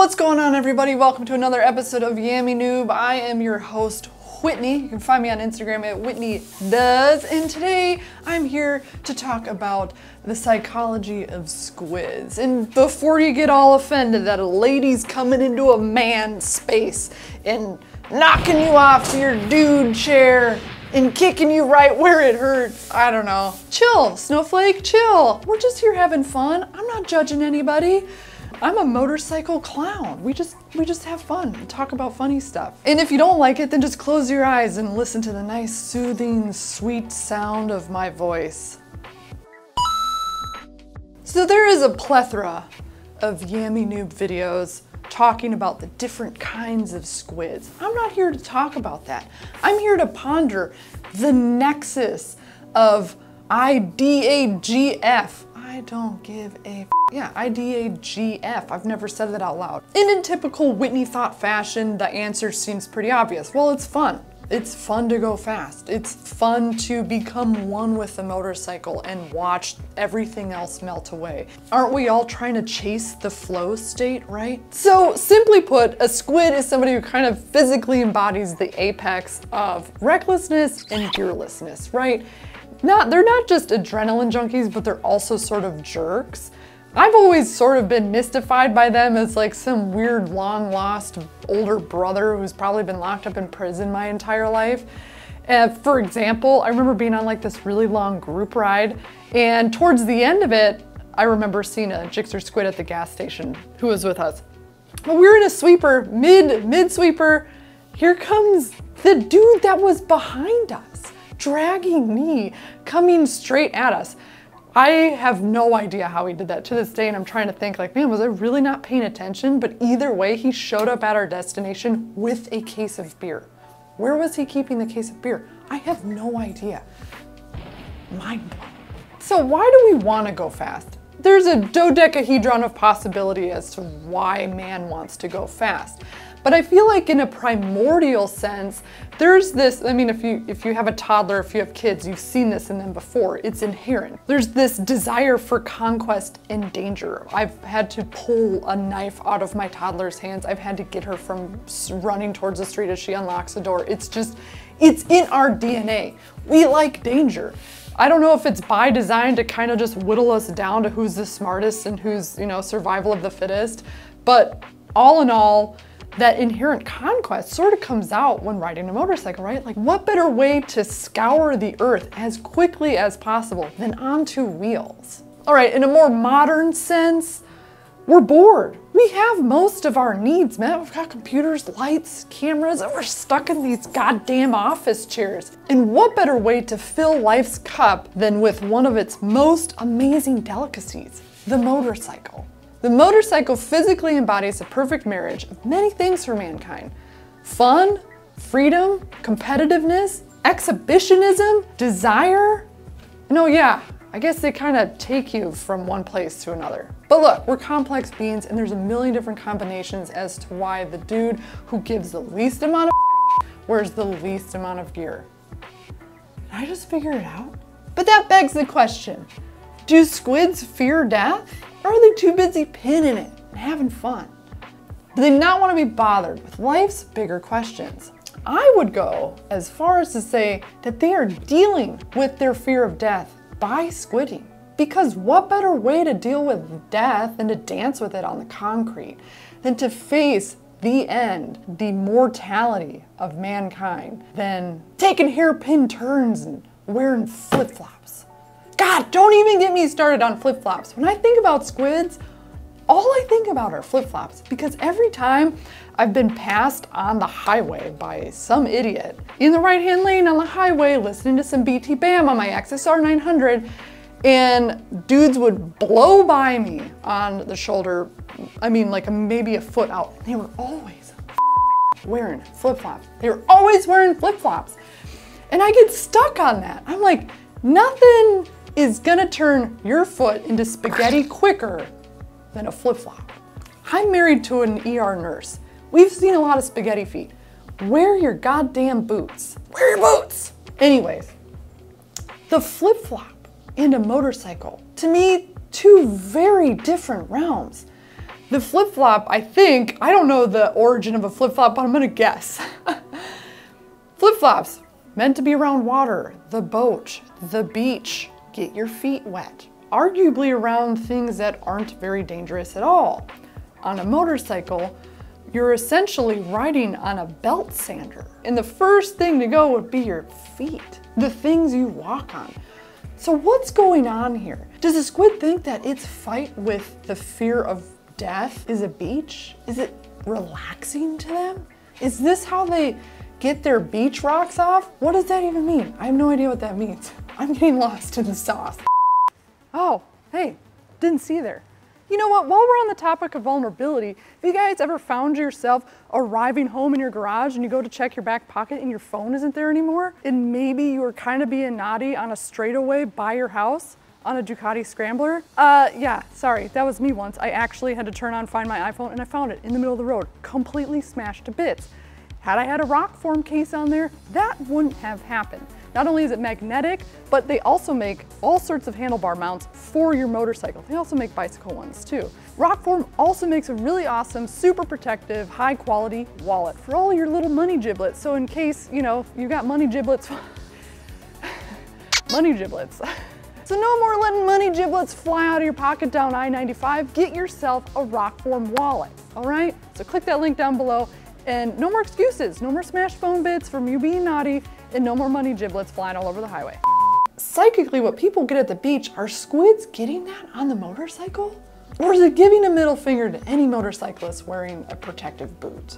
What's going on, everybody? Welcome to another episode of Yammy Noob. I am your host, Whitney. You can find me on Instagram at WhitneyDoes, and today I'm here to talk about the psychology of squids. And before you get all offended that a lady's coming into a man's space and knocking you off your dude chair and kicking you right where it hurts, I don't know. Chill, snowflake, chill. We're just here having fun. I'm not judging anybody. I'm a motorcycle clown. We just have fun and talk about funny stuff. And if you don't like it, then just close your eyes and listen to the nice, soothing, sweet sound of my voice. So there is a plethora of Yammy Noob videos talking about the different kinds of squids. I'm not here to talk about that. I'm here to ponder the nexus of IDAGF. I don't give a yeah, IDAGF. I've never said that out loud. And in typical Whitney thought fashion, the answer seems pretty obvious. Well, it's fun. It's fun to go fast. It's fun to become one with the motorcycle and watch everything else melt away. Aren't we all trying to chase the flow state, right? So simply put, a squid is somebody who kind of physically embodies the apex of recklessness and fearlessness, right? They're not just adrenaline junkies, but they're also sort of jerks. I've always sort of been mystified by them as like some weird long lost older brother who's probably been locked up in prison my entire life. For example, I remember being on like this really long group ride, and towards the end of it, I remember seeing a Jixer squid at the gas station who was with us. But we were in a sweeper, mid sweeper. Here comes the dude that was behind us, dragging me, coming straight at us. I have no idea how he did that to this day, and I'm trying to think like, man, was I really not paying attention? But either way, he showed up at our destination with a case of beer. Where was he keeping the case of beer? I have no idea. Mind blown. So why do we want to go fast? There's a dodecahedron of possibility as to why man wants to go fast. But I feel like in a primordial sense, there's this, I mean, if you have a toddler, if you have kids, you've seen this in them before, it's inherent. There's this desire for conquest and danger. I've had to pull a knife out of my toddler's hands. I've had to get her from running towards the street as she unlocks the door. It's in our DNA. We like danger. I don't know if it's by design to kind of just whittle us down to who's the smartest and who's, you know, survival of the fittest. But all in all, that inherent conquest sort of comes out when riding a motorcycle, right? Like, what better way to scour the earth as quickly as possible than onto wheels? All right, in a more modern sense, we're bored. We have most of our needs met. We've got computers, lights, cameras, and we're stuck in these goddamn office chairs. And what better way to fill life's cup than with one of its most amazing delicacies, the motorcycle? The motorcycle physically embodies a perfect marriage of many things for mankind. Fun, freedom, competitiveness, exhibitionism, desire. No, yeah, I guess they kind of take you from one place to another. But look, we're complex beings, and there's a million different combinations as to why the dude who gives the least amount of wears the least amount of gear. Did I just figure it out? But that begs the question, do squids fear death? Or are they too busy pinning it and having fun? Do they not want to be bothered with life's bigger questions? I would go as far as to say that they are dealing with their fear of death by squidding. Because what better way to deal with death than to dance with it on the concrete, than to face the end, the mortality of mankind, than taking hairpin turns and wearing flip-flops. God, don't even get me started on flip-flops. When I think about squids, all I think about are flip-flops, because every time I've been passed on the highway by some idiot in the right-hand lane on the highway listening to some BT Bam on my XSR 900, and dudes would blow by me on the shoulder, I mean like maybe a foot out. They were always wearing flip-flops. They were always wearing flip-flops. And I get stuck on that. I'm like, nothing is gonna turn your foot into spaghetti quicker than a flip-flop. I'm married to an ER nurse. We've seen a lot of spaghetti feet. Wear your goddamn boots. Wear your boots! Anyways, the flip-flop and a motorcycle, to me, two very different realms. The flip-flop, I don't know the origin of a flip-flop, but I'm gonna guess. Flip-flops, meant to be around water, the boat, the beach, get your feet wet. Arguably around things that aren't very dangerous at all. On a motorcycle, you're essentially riding on a belt sander. And the first thing to go would be your feet, the things you walk on. So what's going on here? Does a squid think that its fight with the fear of death is a beach? Is it relaxing to them? Is this how they get their beach rocks off? What does that even mean? I have no idea what that means. I'm getting lost in the sauce. Oh, hey, didn't see you there. You know what, while we're on the topic of vulnerability, have you guys ever found yourself arriving home in your garage and you go to check your back pocket and your phone isn't there anymore? And maybe you were kind of being naughty on a straightaway by your house on a Ducati Scrambler? Yeah, sorry, that was me once. I actually had to turn on Find My iPhone and I found it in the middle of the road, completely smashed to bits. Had I had a rock form case on there, that wouldn't have happened. Not only is it magnetic, but they also make all sorts of handlebar mounts for your motorcycle. They also make bicycle ones too. Rockform also makes a really awesome, super protective, high quality wallet for all your little money giblets. So in case, you know, you got money giblets, money giblets. So no more letting money giblets fly out of your pocket down I-95. Get yourself a Rockform wallet, all right? So click that link down below and no more excuses, no more smashed phone bits from you being naughty, and no more money giblets flying all over the highway. Psychically, what people get at the beach, are squids getting that on the motorcycle? Or is it giving a middle finger to any motorcyclist wearing a protective boot?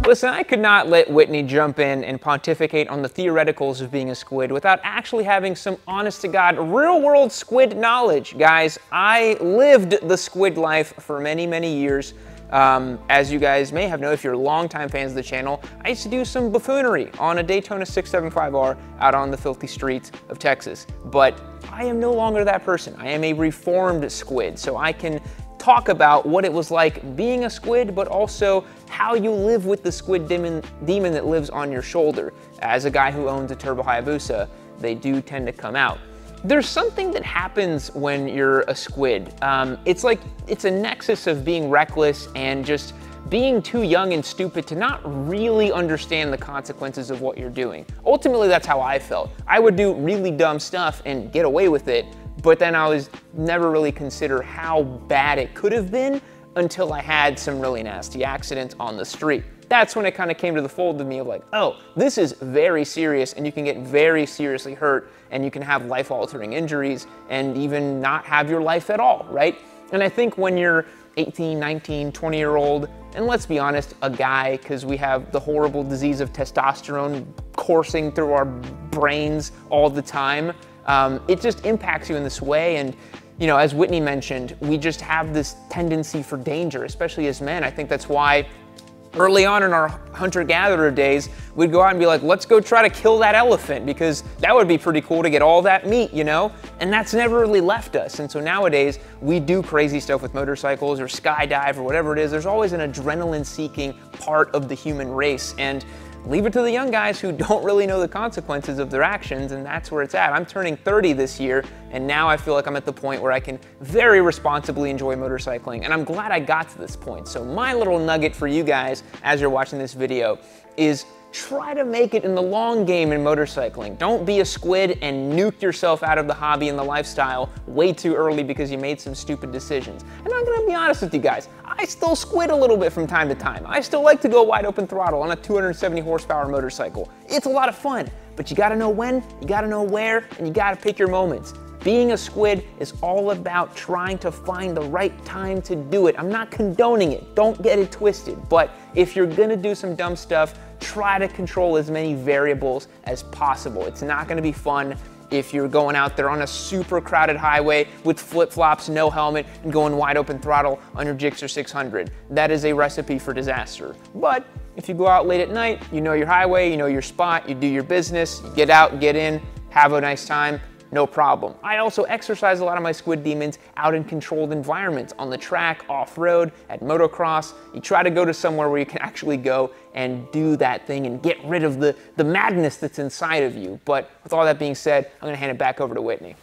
Listen, I could not let Whitney jump in and pontificate on the theoreticals of being a squid without actually having some honest-to-God, real-world squid knowledge. Guys, I lived the squid life for many, many years. As you guys may have known, if you're longtime fans of the channel, I used to do some buffoonery on a Daytona 675R out on the filthy streets of Texas. But I am no longer that person. I am a reformed squid, so I can talk about what it was like being a squid, but also how you live with the squid demon that lives on your shoulder. As a guy who owns a Turbo Hayabusa, they do tend to come out. There's something that happens when you're a squid. It's a nexus of being reckless and just being too young and stupid to not really understand the consequences of what you're doing. Ultimately, that's how I felt. I would do really dumb stuff and get away with it, but then I was never really consider how bad it could have been until I had some really nasty accidents on the street. That's when it kind of came to the fold of me of like, oh, this is very serious and you can get very seriously hurt and you can have life-altering injuries and even not have your life at all, right? And I think when you're 18, 19, 20-year-old, and let's be honest, a guy, because we have the horrible disease of testosterone coursing through our brains all the time, it just impacts you in this way. And you know, as Whitney mentioned, we just have this tendency for danger, especially as men. I think that's why early on in our hunter-gatherer days, we'd go out and be like, let's go try to kill that elephant because that would be pretty cool to get all that meat, you know? And that's never really left us. And so nowadays, we do crazy stuff with motorcycles or skydive or whatever it is. There's always an adrenaline-seeking part of the human race. And leave it to the young guys who don't really know the consequences of their actions, and that's where it's at. I'm turning 30 this year, and now I feel like I'm at the point where I can very responsibly enjoy motorcycling, and I'm glad I got to this point. So my little nugget for you guys as you're watching this video is try to make it in the long game in motorcycling. Don't be a squid and nuke yourself out of the hobby and the lifestyle way too early because you made some stupid decisions. And I'm gonna be honest with you guys, I still squid a little bit from time to time. I still like to go wide open throttle on a 270 horsepower motorcycle. It's a lot of fun, but you gotta know when, you gotta know where, and you gotta pick your moments. Being a squid is all about trying to find the right time to do it. I'm not condoning it, don't get it twisted, but if you're gonna do some dumb stuff, try to control as many variables as possible. It's not gonna be fun if you're going out there on a super crowded highway with flip-flops, no helmet, and going wide open throttle on your Gixxer 600. That is a recipe for disaster. But if you go out late at night, you know your highway, you know your spot, you do your business, you get out, get in, have a nice time, no problem. I also exercise a lot of my squid demons out in controlled environments, on the track, off-road, at motocross. You try to go to somewhere where you can actually go and do that thing and get rid of the madness that's inside of you. But with all that being said, I'm gonna hand it back over to Whitney.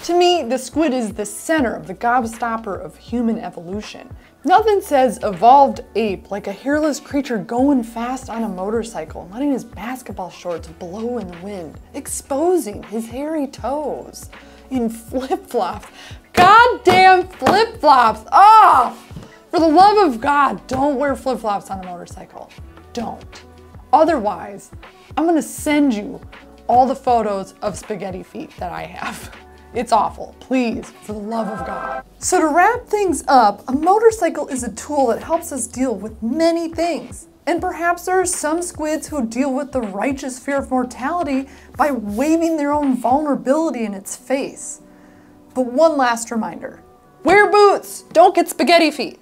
To me, the squid is the center of the gobstopper of human evolution. Nothing says evolved ape like a hairless creature going fast on a motorcycle, letting his basketball shorts blow in the wind, exposing his hairy toes in flip-flops. Goddamn flip-flops! Ah! For the love of God, don't wear flip-flops on a motorcycle. Don't. Otherwise, I'm gonna send you all the photos of spaghetti feet that I have. It's awful. Please, for the love of God. So to wrap things up, a motorcycle is a tool that helps us deal with many things. And perhaps there are some squids who deal with the righteous fear of mortality by waving their own vulnerability in its face. But one last reminder, wear boots, don't get spaghetti feet.